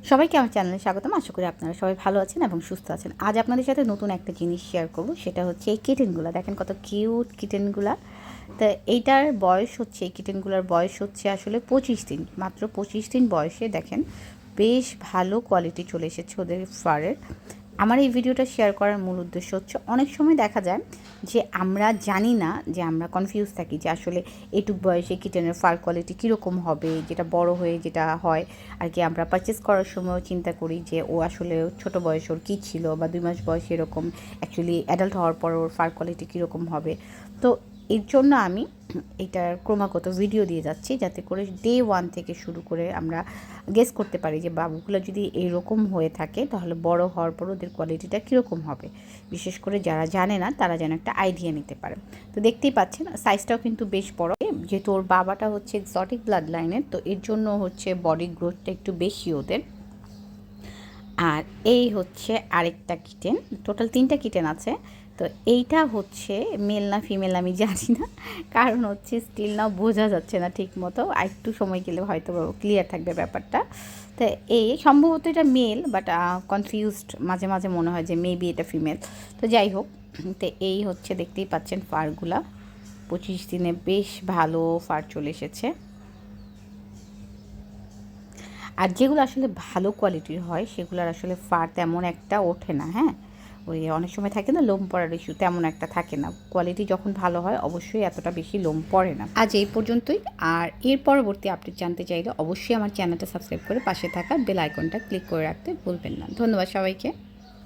সবাইকে আমার চ্যানেলে স্বাগতম। আশা করি আপনারা সবাই ভালো আছেন এবং সুস্থ আছেন। আজ আপনাদের সাথে নতুন একটা জিনিস শেয়ার করব, সেটা হচ্ছে এই কিটেনগুলো। দেখেন কত কিউট কিটেনগুলা। তো এইটার বয়স হচ্ছে, এই কিটেনগুলোর বয়স হচ্ছে আসলে 25 দিন, মাত্র 25 দিন বয়সে দেখেন বেশ ভালো কোয়ালিটি চলে এসেছে ওদের ফারের। আমার এই ভিডিওটা শেয়ার করার মূল উদ্দেশ্য হচ্ছে, অনেক সময় দেখা যায় যে আমরা জানি না, যে আমরা কনফিউজ থাকি যে আসলে এইটুক বয়সে কিটেনের ফার কোয়ালিটি কীরকম হবে, যেটা বড় হয়ে যেটা হয় আর কি। আমরা পারচেস করার সময়ও চিন্তা করি যে ও আসলে ছোট বয়স ওর কী ছিল, বা 2 মাস বয়সে এরকম অ্যাকচুয়ালি অ্যাডাল্ট হওয়ার পর ওর ফার কোয়ালিটি কীরকম হবে। তো এর জন্য আমি এটার ক্রমাগত ভিডিও দিয়ে যাচ্ছি, যাতে করে ডে 1 থেকে শুরু করে আমরা গেস করতে পারি যে বাবুগুলো যদি এরকম হয়ে থাকে তাহলে বড় হওয়ার পর ওদের কোয়ালিটিটা কীরকম হবে। বিশেষ করে যারা জানে না তারা যেন একটা আইডিয়া নিতে পারে। তো দেখতেই পাচ্ছেন সাইজটাও কিন্তু বেশ বড়, যেহেতু ওর বাবাটা হচ্ছে এক্সোটিক ব্লাড লাইনের, তো এর জন্য হচ্ছে বডি গ্রোথটা একটু বেশি ওদের। আর এই হচ্ছে আরেকটা কিটেন, টোটাল 3টা কিটেন আছে। তো এইটা হচ্ছে মেল না ফিমেল আমি জানি না, কারণ হচ্ছে স্টিল নাও বোঝা যাচ্ছে না ঠিক মতো। একটু সময় গেলে হয়তো ক্লিয়ার থাকবে ব্যাপারটা। তো এই সম্ভবত এটা মেল, বাট কনফিউজড মাঝে মাঝে মনে হয় যে মেবি এটা ফিমেল। তো যাই হোক, তো এই হচ্ছে দেখতেই পাচ্ছেন ফারগুলা 25 দিনে বেশ ভালো ফার চলে এসেছে। আর যেগুলো আসলে ভালো কোয়ালিটির হয় সেগুলোর আসলে ফার তেমন একটা ওঠে না। হ্যাঁ, ওই অনেক সময় থাকে না লোম পড়ার ইস্যু, তেমন একটা থাকে না। কোয়ালিটি যখন ভালো হয় অবশ্যই এতটা বেশি লোম পড়ে না। আজ এই পর্যন্তই। আর এর পরবর্তী আপডেট জানতে চাইলে অবশ্যই আমার চ্যানেলটা সাবস্ক্রাইব করে পাশে থাকা বেল আইকনটা ক্লিক করে রাখতে ভুলবেন না। ধন্যবাদ সবাইকে।